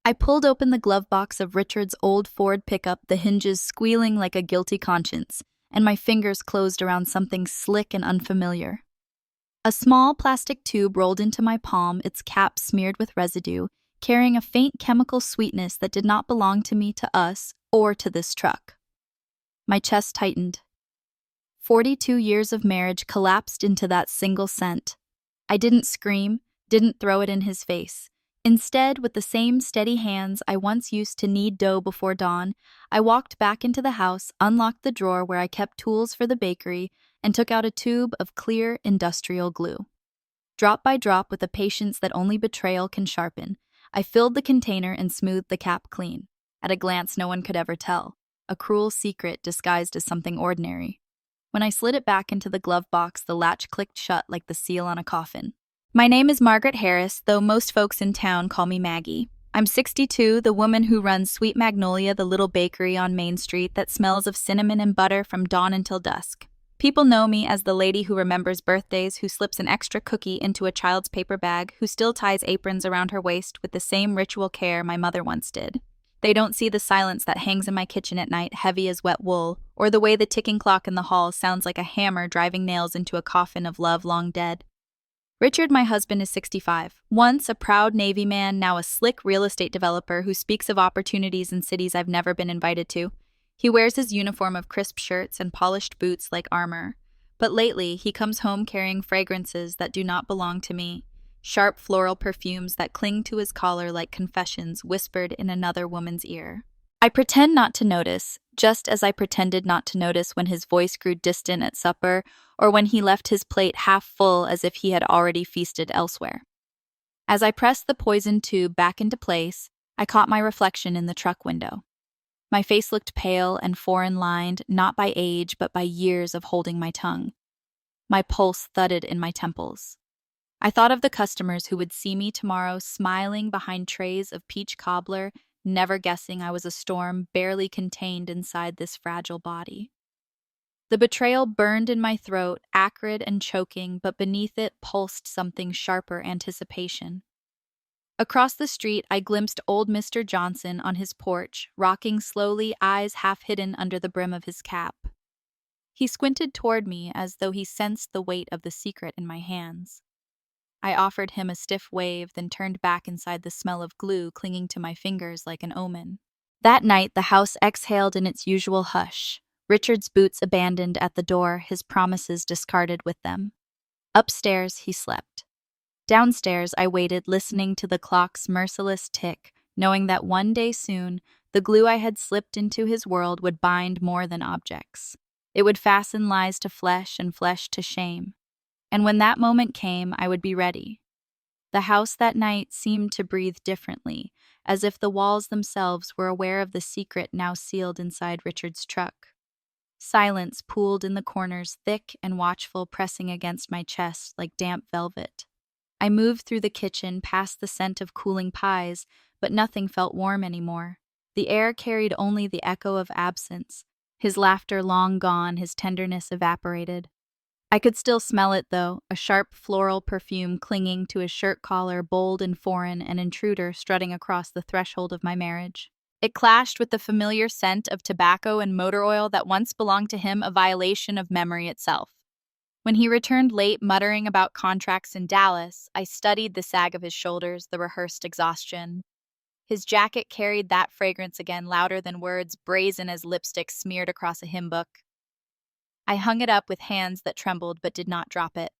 I pulled open the glove box of Richard's old Ford pickup, the hinges squealing like a guilty conscience, and my fingers closed around something slick and unfamiliar. A small plastic tube rolled into my palm, its cap smeared with residue, carrying a faint chemical sweetness that did not belong to me, to us, or to this truck. My chest tightened. 42 years of marriage collapsed into that single scent. I didn't scream, didn't throw it in his face. Instead, with the same steady hands I once used to knead dough before dawn, I walked back into the house, unlocked the drawer where I kept tools for the bakery, and took out a tube of clear industrial glue. Drop by drop, with a patience that only betrayal can sharpen, I filled the container and smoothed the cap clean. At a glance, no one could ever tell. A cruel secret disguised as something ordinary. When I slid it back into the glove box, the latch clicked shut like the seal on a coffin. My name is Margaret Harris, though most folks in town call me Maggie. I'm 62, the woman who runs Sweet Magnolia, the little bakery on Main Street that smells of cinnamon and butter from dawn until dusk. People know me as the lady who remembers birthdays, who slips an extra cookie into a child's paper bag, who still ties aprons around her waist with the same ritual care my mother once did. They don't see the silence that hangs in my kitchen at night, heavy as wet wool, or the way the ticking clock in the hall sounds like a hammer driving nails into a coffin of love long dead. Richard, my husband, is 65. Once a proud Navy man, now a slick real estate developer who speaks of opportunities in cities I've never been invited to. He wears his uniform of crisp shirts and polished boots like armor. But lately, he comes home carrying fragrances that do not belong to me. Sharp floral perfumes that cling to his collar like confessions whispered in another woman's ear. I pretend not to notice, just as I pretended not to notice when his voice grew distant at supper, or when he left his plate half full as if he had already feasted elsewhere. As I pressed the poison tube back into place, I caught my reflection in the truck window. My face looked pale and foreign-lined, not by age but by years of holding my tongue. My pulse thudded in my temples. I thought of the customers who would see me tomorrow smiling behind trays of peach cobbler, never guessing I was a storm barely contained inside this fragile body. The betrayal burned in my throat, acrid and choking, but beneath it pulsed something sharper: anticipation. Across the street, I glimpsed old Mr. Johnson on his porch, rocking slowly, eyes half hidden under the brim of his cap. He squinted toward me as though he sensed the weight of the secret in my hands. I offered him a stiff wave, then turned back inside the smell of glue clinging to my fingers like an omen. That night, the house exhaled in its usual hush. Richard's boots abandoned at the door, his promises discarded with them. Upstairs, he slept. Downstairs, I waited, listening to the clock's merciless tick, knowing that one day soon, the glue I had slipped into his world would bind more than objects. It would fasten lies to flesh and flesh to shame. And when that moment came, I would be ready. The house that night seemed to breathe differently, as if the walls themselves were aware of the secret now sealed inside Richard's truck. Silence pooled in the corners, thick and watchful, pressing against my chest like damp velvet. I moved through the kitchen, past the scent of cooling pies, but nothing felt warm anymore. The air carried only the echo of absence. His laughter long gone, his tenderness evaporated. I could still smell it, though, a sharp floral perfume clinging to his shirt collar, bold and foreign, an intruder strutting across the threshold of my marriage. It clashed with the familiar scent of tobacco and motor oil that once belonged to him, a violation of memory itself. When he returned late, muttering about contracts in Dallas, I studied the sag of his shoulders, the rehearsed exhaustion. His jacket carried that fragrance again, louder than words, brazen as lipstick smeared across a hymn book. I hung it up with hands that trembled but did not drop it.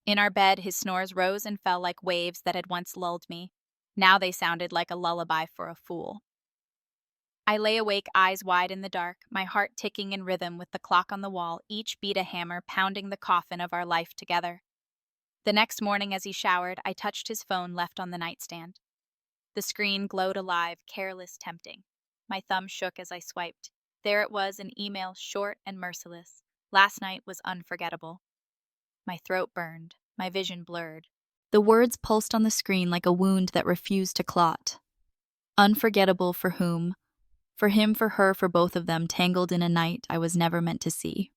In our bed, his snores rose and fell like waves that had once lulled me. Now they sounded like a lullaby for a fool. I lay awake, eyes wide in the dark, my heart ticking in rhythm with the clock on the wall, each beat a hammer pounding the coffin of our life together. The next morning as he showered, I touched his phone left on the nightstand. The screen glowed alive, careless, tempting. My thumb shook as I swiped. There it was, an email, short and merciless. Last night was unforgettable. My throat burned, my vision blurred. The words pulsed on the screen like a wound that refused to clot. Unforgettable for whom? For him, for her, for both of them, tangled in a night I was never meant to see.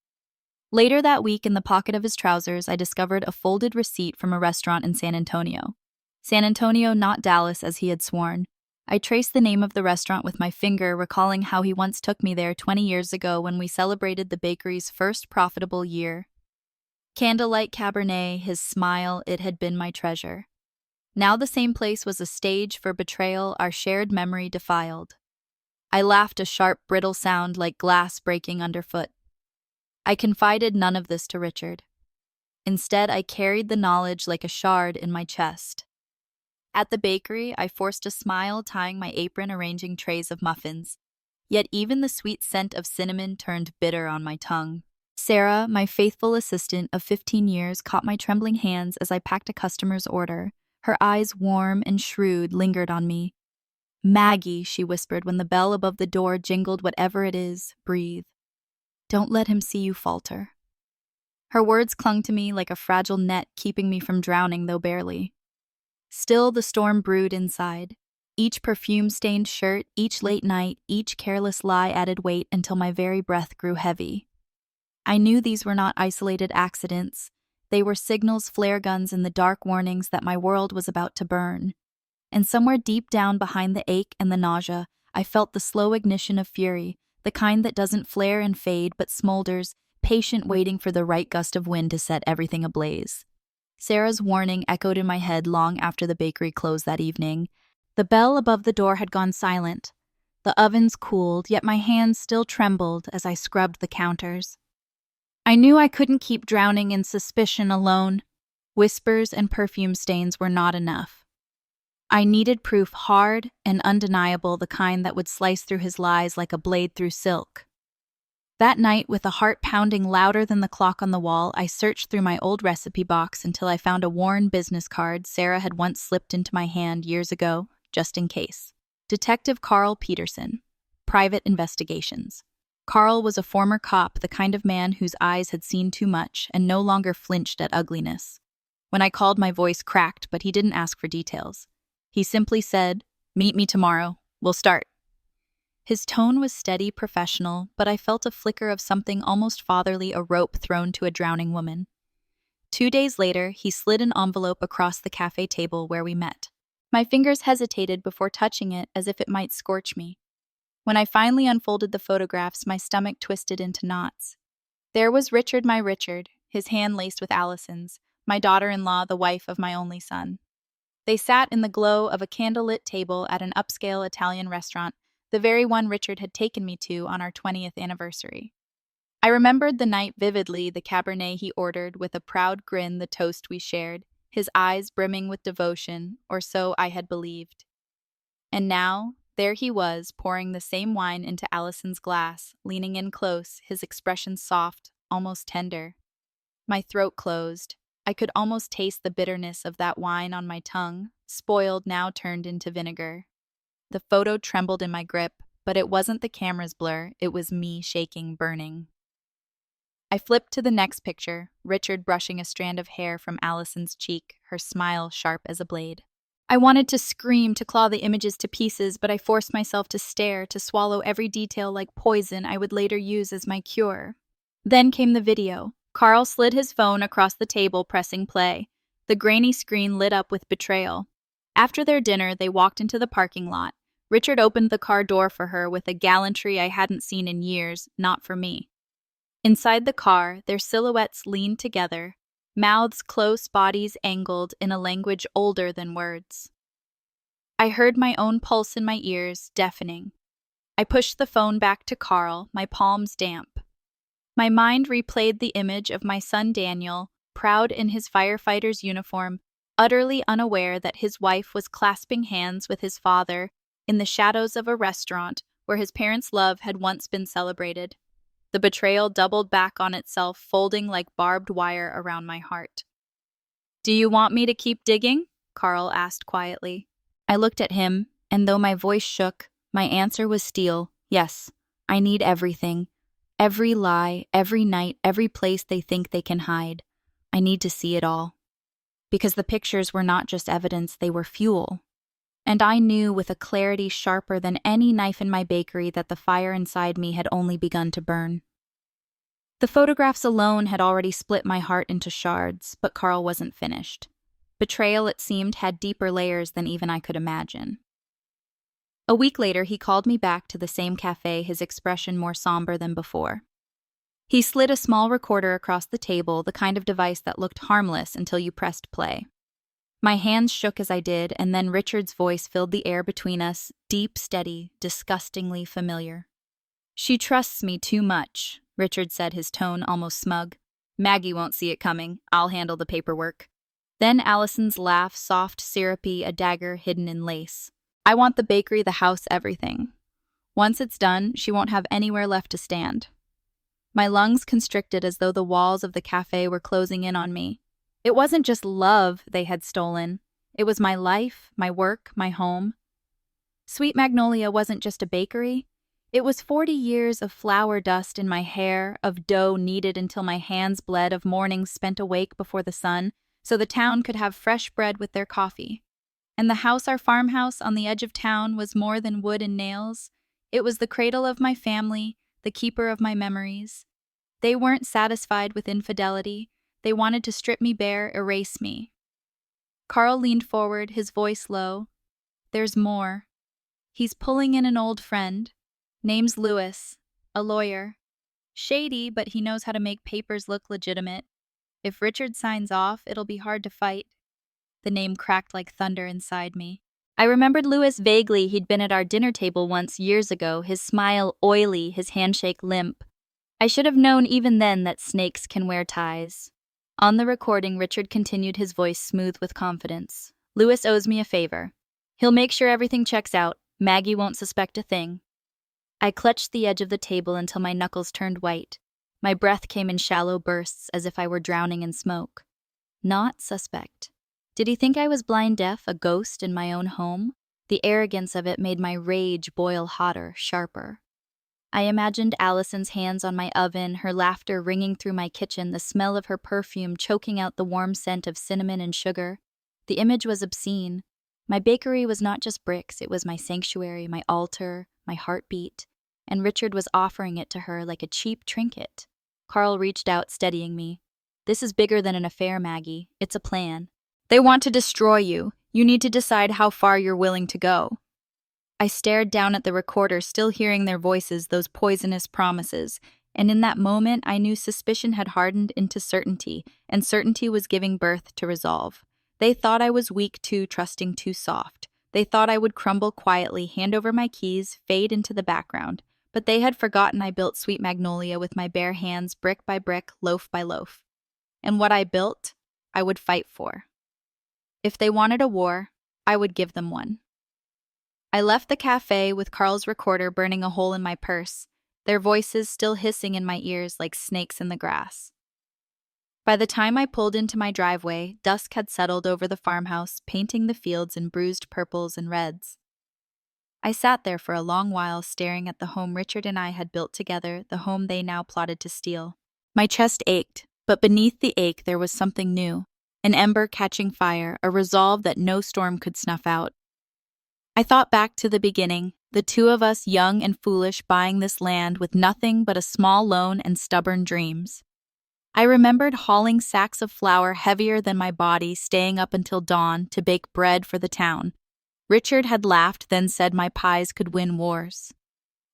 Later that week, in the pocket of his trousers, I discovered a folded receipt from a restaurant in San Antonio. San Antonio, not Dallas, as he had sworn. I traced the name of the restaurant with my finger, recalling how he once took me there 20 years ago when we celebrated the bakery's first profitable year. Candlelight Cabernet, his smile, it had been my treasure. Now the same place was a stage for betrayal our shared memory defiled. I laughed, a sharp, brittle sound like glass breaking underfoot. I confided none of this to Richard. Instead, I carried the knowledge like a shard in my chest. At the bakery, I forced a smile, tying my apron, arranging trays of muffins. Yet even the sweet scent of cinnamon turned bitter on my tongue. Sarah, my faithful assistant of 15 years, caught my trembling hands as I packed a customer's order. Her eyes, warm and shrewd, lingered on me. "Maggie," she whispered when the bell above the door jingled, "whatever it is, breathe. Don't let him see you falter." Her words clung to me like a fragile net, keeping me from drowning, though barely. Still, the storm brewed inside. Each perfume-stained shirt, each late night, each careless lie added weight until my very breath grew heavy. I knew these were not isolated accidents. They were signals, flare guns, and the dark warnings that my world was about to burn. And somewhere deep down behind the ache and the nausea, I felt the slow ignition of fury, the kind that doesn't flare and fade but smolders, patient, waiting for the right gust of wind to set everything ablaze. Sarah's warning echoed in my head long after the bakery closed that evening. The bell above the door had gone silent. The ovens cooled, yet my hands still trembled as I scrubbed the counters. I knew I couldn't keep drowning in suspicion alone. Whispers and perfume stains were not enough. I needed proof, hard and undeniable, the kind that would slice through his lies like a blade through silk. That night, with a heart pounding louder than the clock on the wall, I searched through my old recipe box until I found a worn business card Sarah had once slipped into my hand years ago, just in case. Detective Carl Peterson, Private Investigations. Carl was a former cop, the kind of man whose eyes had seen too much and no longer flinched at ugliness. When I called, my voice cracked, but he didn't ask for details. He simply said, "Meet me tomorrow. We'll start." His tone was steady, professional, but I felt a flicker of something almost fatherly, a rope thrown to a drowning woman. 2 days later, he slid an envelope across the cafe table where we met. My fingers hesitated before touching it, as if it might scorch me. When I finally unfolded the photographs, my stomach twisted into knots. There was Richard, my Richard, his hand laced with Allison's, my daughter-in-law, the wife of my only son. They sat in the glow of a candlelit table at an upscale Italian restaurant, the very one Richard had taken me to on our 20th anniversary. I remembered the night vividly, the Cabernet he ordered, with a proud grin, the toast we shared, his eyes brimming with devotion, or so I had believed. And now, there he was, pouring the same wine into Allison's glass, leaning in close, his expression soft, almost tender. My throat closed. I could almost taste the bitterness of that wine on my tongue, spoiled, now turned into vinegar. The photo trembled in my grip, but it wasn't the camera's blur, it was me shaking, burning. I flipped to the next picture, Richard brushing a strand of hair from Allison's cheek, her smile sharp as a blade. I wanted to scream, to claw the images to pieces, but I forced myself to stare, to swallow every detail like poison I would later use as my cure. Then came the video. Carl slid his phone across the table, pressing play. The grainy screen lit up with Betrayal. After their dinner, they walked into the parking lot. Richard opened the car door for her with a gallantry I hadn't seen in years, not for me. Inside the car, their silhouettes leaned together, mouths close, bodies angled in a language older than words. I heard my own pulse in my ears, deafening. I pushed the phone back to Carl, my palms damp. My mind replayed the image of my son Daniel, proud in his firefighter's uniform, utterly unaware that his wife was clasping hands with his father in the shadows of a restaurant where his parents' love had once been celebrated. The betrayal doubled back on itself, folding like barbed wire around my heart. "Do you want me to keep digging?" Carl asked quietly. I looked at him, and though my voice shook, my answer was steel. Yes, I need everything. Every lie, every night, every place they think they can hide. I need to see it all. Because the pictures were not just evidence, they were fuel. And I knew with a clarity sharper than any knife in my bakery that the fire inside me had only begun to burn. The photographs alone had already split my heart into shards, but Carl wasn't finished. Betrayal, it seemed, had deeper layers than even I could imagine. A week later, he called me back to the same cafe, his expression more somber than before. He slid a small recorder across the table, the kind of device that looked harmless until you pressed play. My hands shook as I did, and then Richard's voice filled the air between us, deep, steady, disgustingly familiar. "She trusts me too much," Richard said, his tone almost smug. "Maggie won't see it coming. I'll handle the paperwork." Then Allison's laugh, soft, syrupy, a dagger hidden in lace. "I want the bakery, the house, everything. Once it's done, she won't have anywhere left to stand." My lungs constricted as though the walls of the cafe were closing in on me. It wasn't just love they had stolen. It was my life, my work, my home. Sweet Magnolia wasn't just a bakery. It was 40 years of flour dust in my hair, of dough kneaded until my hands bled, of mornings spent awake before the sun, so the town could have fresh bread with their coffee. And the house, our farmhouse on the edge of town, was more than wood and nails. It was the cradle of my family, the keeper of my memories. They weren't satisfied with infidelity. They wanted to strip me bare, erase me. Carl leaned forward, his voice low. "There's more. He's pulling in an old friend. Name's Lewis, a lawyer. Shady, but he knows how to make papers look legitimate. If Richard signs off, it'll be hard to fight." The name cracked like thunder inside me. I remembered Lewis vaguely. He'd been at our dinner table once years ago, his smile oily, his handshake limp. I should have known even then that snakes can wear ties. On the recording, Richard continued, his voice smooth with confidence. "Lewis owes me a favor. He'll make sure everything checks out. Maggie won't suspect a thing." I clutched the edge of the table until my knuckles turned white. My breath came in shallow bursts as if I were drowning in smoke. Not suspect. Did he think I was blind deaf, a ghost in my own home? The arrogance of it made my rage boil hotter, sharper. I imagined Allison's hands on my oven, her laughter ringing through my kitchen, the smell of her perfume choking out the warm scent of cinnamon and sugar. The image was obscene. My bakery was not just bricks, it was my sanctuary, my altar, my heartbeat, and Richard was offering it to her like a cheap trinket. Carl reached out, steadying me. "This is bigger than an affair, Maggie. It's a plan. They want to destroy you. You need to decide how far you're willing to go." I stared down at the recorder, still hearing their voices, those poisonous promises, and in that moment I knew suspicion had hardened into certainty, and certainty was giving birth to resolve. They thought I was weak too, trusting too soft. They thought I would crumble quietly, hand over my keys, fade into the background. But they had forgotten I built Sweet Magnolia with my bare hands, brick by brick, loaf by loaf. And what I built, I would fight for. If they wanted a war, I would give them one. I left the cafe with Carl's recorder burning a hole in my purse, their voices still hissing in my ears like snakes in the grass. By the time I pulled into my driveway, dusk had settled over the farmhouse, painting the fields in bruised purples and reds. I sat there for a long while, staring at the home Richard and I had built together, the home they now plotted to steal. My chest ached, but beneath the ache there was something new, an ember catching fire, a resolve that no storm could snuff out. I thought back to the beginning, the two of us young and foolish buying this land with nothing but a small loan and stubborn dreams. I remembered hauling sacks of flour heavier than my body, staying up until dawn to bake bread for the town. Richard had laughed, then said my pies could win wars.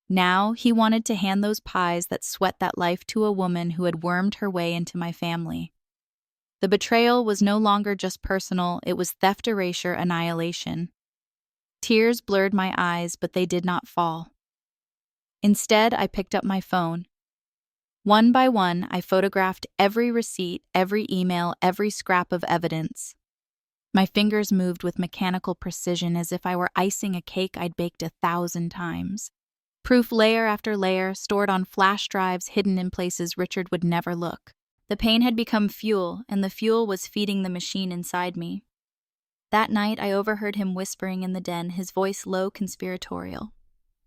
Now he wanted to hand those pies that sweat that life to a woman who had wormed her way into my family. The betrayal was no longer just personal, it was theft, erasure, annihilation. Tears blurred my eyes, but they did not fall. Instead, I picked up my phone. One by one, I photographed every receipt, every email, every scrap of evidence. My fingers moved with mechanical precision as if I were icing a cake I'd baked 1,000 times. Proof layer after layer, stored on flash drives hidden in places Richard would never look. The pain had become fuel, and the fuel was feeding the machine inside me. That night, I overheard him whispering in the den, his voice low, conspiratorial.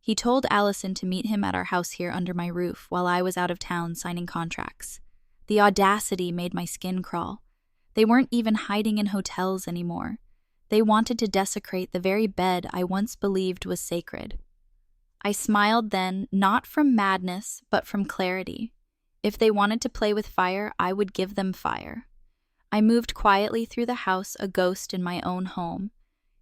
He told Allison to meet him at our house here under my roof while I was out of town signing contracts. The audacity made my skin crawl. They weren't even hiding in hotels anymore. They wanted to desecrate the very bed I once believed was sacred. I smiled then, not from madness, but from clarity. If they wanted to play with fire, I would give them fire. I moved quietly through the house, a ghost in my own home.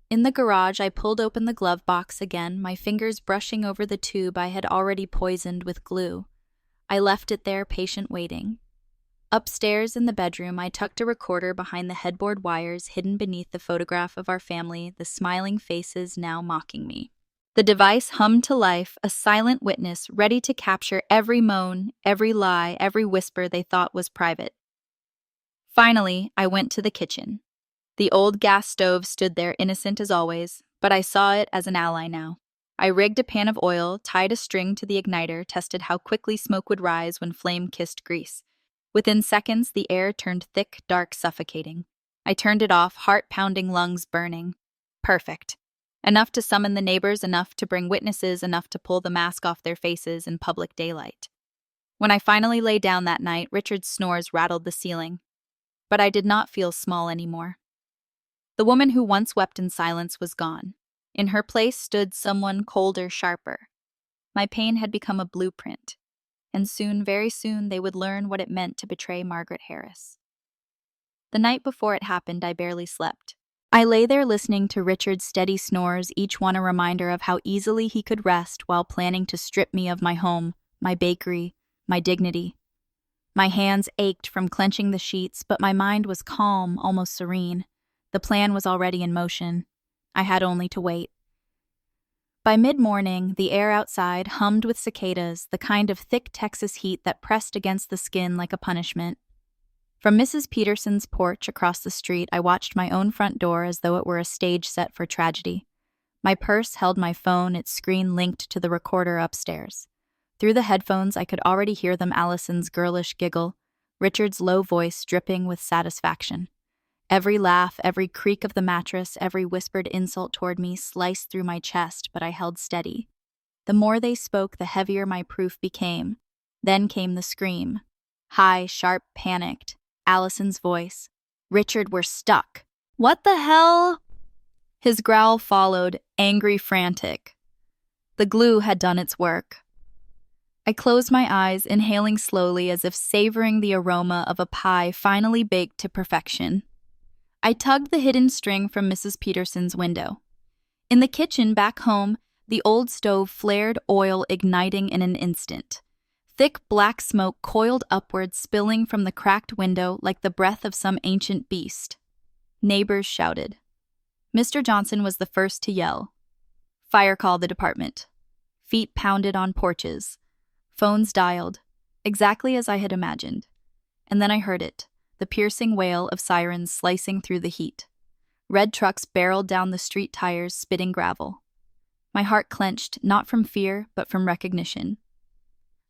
In the garage, I pulled open the glove box again, my fingers brushing over the tube I had already poisoned with glue. I left it there, patient waiting. Upstairs in the bedroom, I tucked a recorder behind the headboard wires hidden beneath the photograph of our family, the smiling faces now mocking me. The device hummed to life, a silent witness ready to capture every moan, every lie, every whisper they thought was private. Finally, I went to the kitchen. The old gas stove stood there innocent as always, but I saw it as an ally now. I rigged a pan of oil, tied a string to the igniter, tested how quickly smoke would rise when flame kissed grease. Within seconds, the air turned thick, dark, suffocating. I turned it off, heart-pounding, lungs burning. Perfect. Enough to summon the neighbors, enough to bring witnesses, enough to pull the mask off their faces in public daylight. When I finally lay down that night, Richard's snores rattled the ceiling. But I did not feel small anymore. The woman who once wept in silence was gone. In her place stood someone colder, sharper. My pain had become a blueprint, and soon, very soon, they would learn what it meant to betray Margaret Harris. The night before it happened, I barely slept. I lay there listening to Richard's steady snores, each one a reminder of how easily he could rest while planning to strip me of my home, my bakery, my dignity. My hands ached from clenching the sheets, but my mind was calm, almost serene. The plan was already in motion. I had only to wait. By mid-morning, the air outside hummed with cicadas, the kind of thick Texas heat that pressed against the skin like a punishment. From Mrs. Peterson's porch across the street, I watched my own front door as though it were a stage set for tragedy. My purse held my phone, its screen linked to the recorder upstairs. Through the headphones, I could already hear them, Allison's girlish giggle, Richard's low voice dripping with satisfaction. Every laugh, every creak of the mattress, every whispered insult toward me sliced through my chest, but I held steady. The more they spoke, the heavier my proof became. Then came the scream. High, sharp, panicked. Allison's voice. Richard, we're stuck. What the hell? His growl followed, angry, frantic. The glue had done its work. I closed my eyes, inhaling slowly as if savoring the aroma of a pie finally baked to perfection. I tugged the hidden string from Mrs. Peterson's window. In the kitchen back home, the old stove flared, oil igniting in an instant. Thick black smoke coiled upward, spilling from the cracked window like the breath of some ancient beast. Neighbors shouted. Mr. Johnson was the first to yell. Fire, call the department. Feet pounded on porches. Phones dialed, exactly as I had imagined. And then I heard it. The piercing wail of sirens slicing through the heat. Red trucks barreled down the street tires, spitting gravel. My heart clenched, not from fear, but from recognition.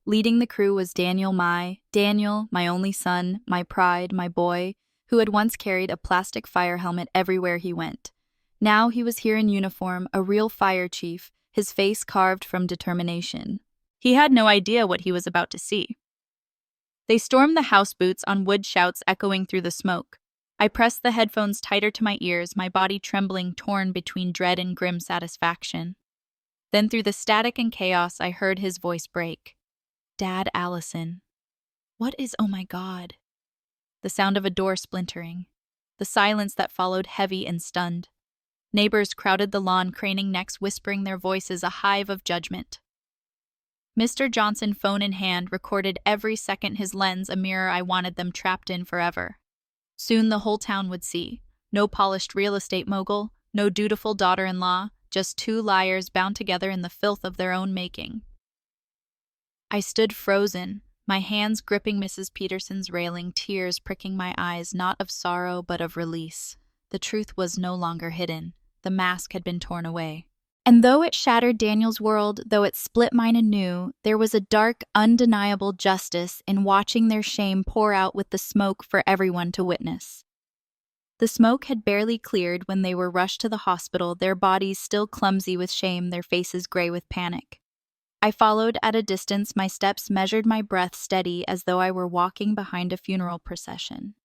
Leading the crew was Daniel, my only son, my pride, my boy, who had once carried a plastic fire helmet everywhere he went. Now he was here in uniform, a real fire chief, his face carved from determination. He had no idea what he was about to see. They stormed the house boots on wood shouts echoing through the smoke. I pressed the headphones tighter to my ears, my body trembling, torn between dread and grim satisfaction. Then through the static and chaos, I heard his voice break. Dad, Allison. What is, oh my God? The sound of a door splintering. The silence that followed, heavy and stunned. Neighbors crowded the lawn, craning necks, whispering their voices, a hive of judgment. Mr. Johnson, phone in hand, recorded every second, his lens a mirror I wanted them trapped in forever. Soon the whole town would see. No polished real estate mogul, no dutiful daughter-in-law, just two liars bound together in the filth of their own making. I stood frozen, my hands gripping Mrs. Peterson's railing, tears pricking my eyes, not of sorrow but of release. The truth was no longer hidden. The mask had been torn away. And though it shattered Daniel's world, though it split mine anew, there was a dark, undeniable justice in watching their shame pour out with the smoke for everyone to witness. The smoke had barely cleared when they were rushed to the hospital, their bodies still clumsy with shame, their faces gray with panic. I followed at a distance, my steps measured, my breath steady, as though I were walking behind a funeral procession.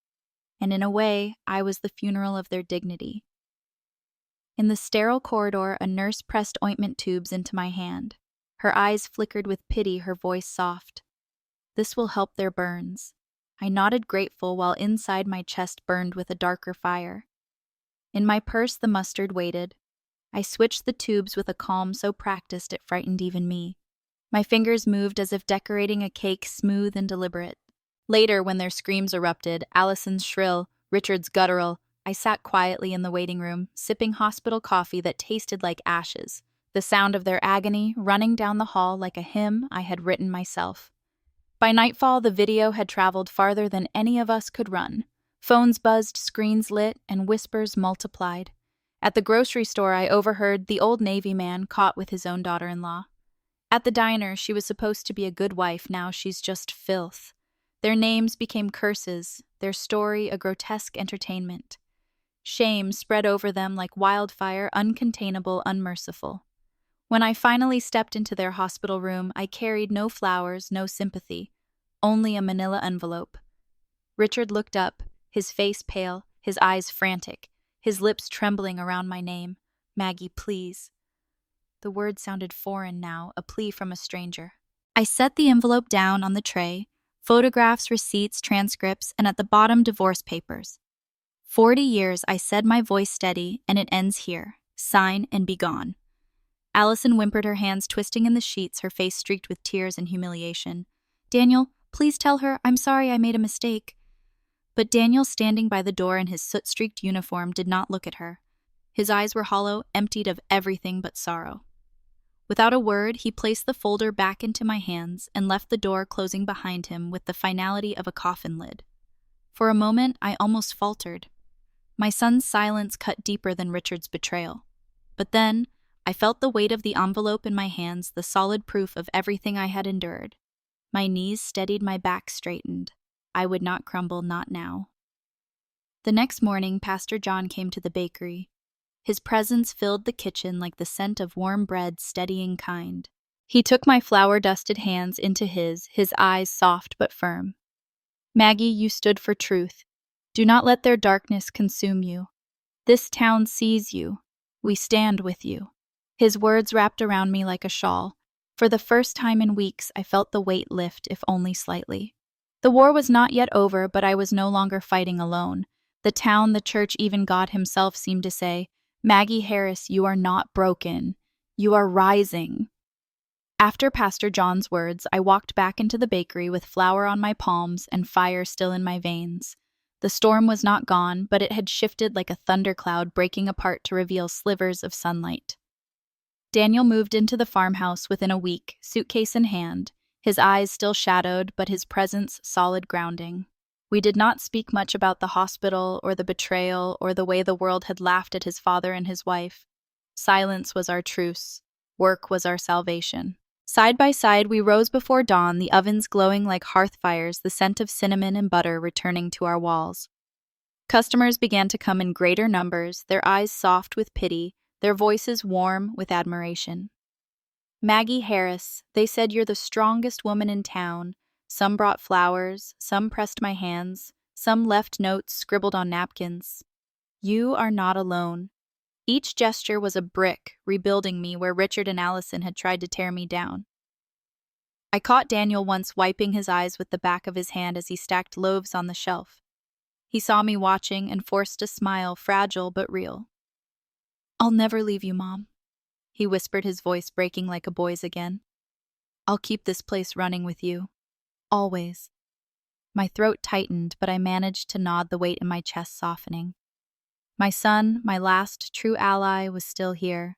And in a way, I was the funeral of their dignity. In the sterile corridor, a nurse pressed ointment tubes into my hand. Her eyes flickered with pity, her voice soft. This will help their burns. I nodded grateful while inside my chest burned with a darker fire. In my purse the mustard waited, I switched the tubes with a calm so practiced it frightened even me. My fingers moved as if decorating a cake, smooth and deliberate. Later, when their screams erupted, Allison's shrill, Richard's guttural, I sat quietly in the waiting room, sipping hospital coffee that tasted like ashes, the sound of their agony running down the hall like a hymn I had written myself. By nightfall, the video had traveled farther than any of us could run. Phones buzzed, screens lit, and whispers multiplied. At the grocery store, I overheard the old Navy man caught with his own daughter-in-law. At the diner, she was supposed to be a good wife, now she's just filth. Their names became curses, their story a grotesque entertainment. Shame spread over them like wildfire, uncontainable, unmerciful. When I finally stepped into their hospital room, I carried no flowers, no sympathy, only a manila envelope. Richard looked up, his face pale, his eyes frantic, his lips trembling around my name. Maggie, please. The word sounded foreign now, a plea from a stranger. I set the envelope down on the tray, photographs, receipts, transcripts, and at the bottom, divorce papers. 40 years, I said, my voice steady, and it ends here. Sign and be gone. Allison whimpered, her hands twisting in the sheets, her face streaked with tears and humiliation. Daniel, please tell her, I'm sorry I made a mistake. But Daniel, standing by the door in his soot-streaked uniform, did not look at her. His eyes were hollow, emptied of everything but sorrow. Without a word, he placed the folder back into my hands and left the door closing behind him with the finality of a coffin lid. For a moment, I almost faltered. My son's silence cut deeper than Richard's betrayal. But then, I felt the weight of the envelope in my hands, the solid proof of everything I had endured. My knees steadied, my back straightened. I would not crumble, not now. The next morning, Pastor John came to the bakery. His presence filled the kitchen like the scent of warm bread, steadying kind. He took my flour-dusted hands into his eyes soft but firm. Maggie, you stood for truth. Do not let their darkness consume you. This town sees you. We stand with you. His words wrapped around me like a shawl. For the first time in weeks, I felt the weight lift, if only slightly. The war was not yet over, but I was no longer fighting alone. The town, the church, even God himself seemed to say, Maggie Harris, you are not broken. You are rising. After Pastor John's words, I walked back into the bakery with flour on my palms and fire still in my veins. The storm was not gone, but it had shifted like a thundercloud, breaking apart to reveal slivers of sunlight. Daniel moved into the farmhouse within a week, suitcase in hand, his eyes still shadowed, but his presence solid grounding. We did not speak much about the hospital or the betrayal or the way the world had laughed at his father and his wife. Silence was our truce. Work was our salvation. Side by side, we rose before dawn, the ovens glowing like hearth fires, the scent of cinnamon and butter returning to our walls. Customers began to come in greater numbers, their eyes soft with pity, their voices warm with admiration. Maggie Harris, they said, you're the strongest woman in town. Some brought flowers, some pressed my hands, some left notes scribbled on napkins. You are not alone. Each gesture was a brick, rebuilding me where Richard and Allison had tried to tear me down. I caught Daniel once wiping his eyes with the back of his hand as he stacked loaves on the shelf. He saw me watching and forced a smile, fragile but real. I'll never leave you, Mom, he whispered, his voice breaking like a boy's again. I'll keep this place running with you. Always. My throat tightened, but I managed to nod, the weight in my chest softening. My son, my last true ally, was still here.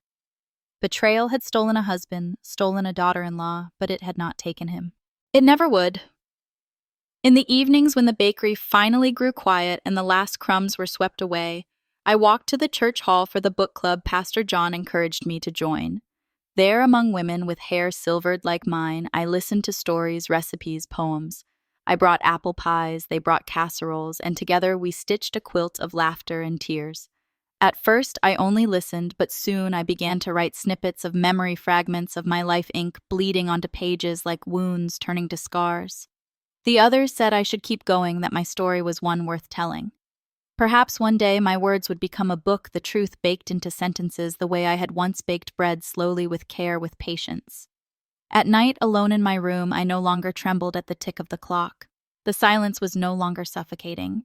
Betrayal had stolen a husband, stolen a daughter-in-law, but it had not taken him. It never would. In the evenings when the bakery finally grew quiet and the last crumbs were swept away, I walked to the church hall for the book club Pastor John encouraged me to join. There, among women with hair silvered like mine, I listened to stories, recipes, poems. I brought apple pies, they brought casseroles, and together we stitched a quilt of laughter and tears. At first, I only listened, but soon I began to write snippets of memory fragments of my life ink bleeding onto pages like wounds turning to scars. The others said I should keep going, that my story was one worth telling. Perhaps one day my words would become a book, the truth baked into sentences the way I had once baked bread, slowly, with care, with patience. At night, alone in my room, I no longer trembled at the tick of the clock. The silence was no longer suffocating.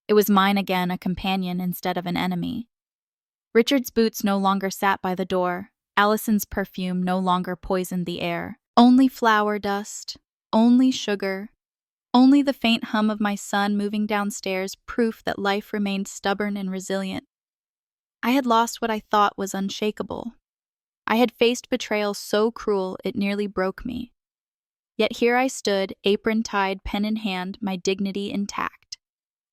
It was mine again, a companion instead of an enemy. Richard's boots no longer sat by the door. Allison's perfume no longer poisoned the air. Only flour dust, only sugar, only the faint hum of my son moving downstairs, proof that life remained stubborn and resilient. I had lost what I thought was unshakable. I had faced betrayal so cruel it nearly broke me. Yet here I stood, apron tied, pen in hand, my dignity intact.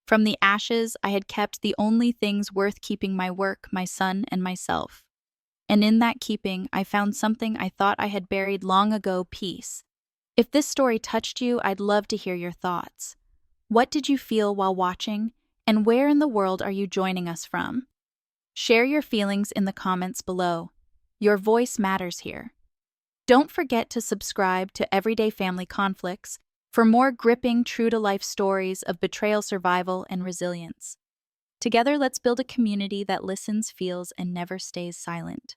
From the ashes, I had kept the only things worth keeping: my work, my son, and myself. And in that keeping, I found something I thought I had buried long ago: peace. If this story touched you, I'd love to hear your thoughts. What did you feel while watching? And where in the world are you joining us from? Share your feelings in the comments below. Your voice matters here. Don't forget to subscribe to Everyday Family Conflicts for more gripping, true-to-life stories of betrayal, survival, and resilience. Together, let's build a community that listens, feels, and never stays silent.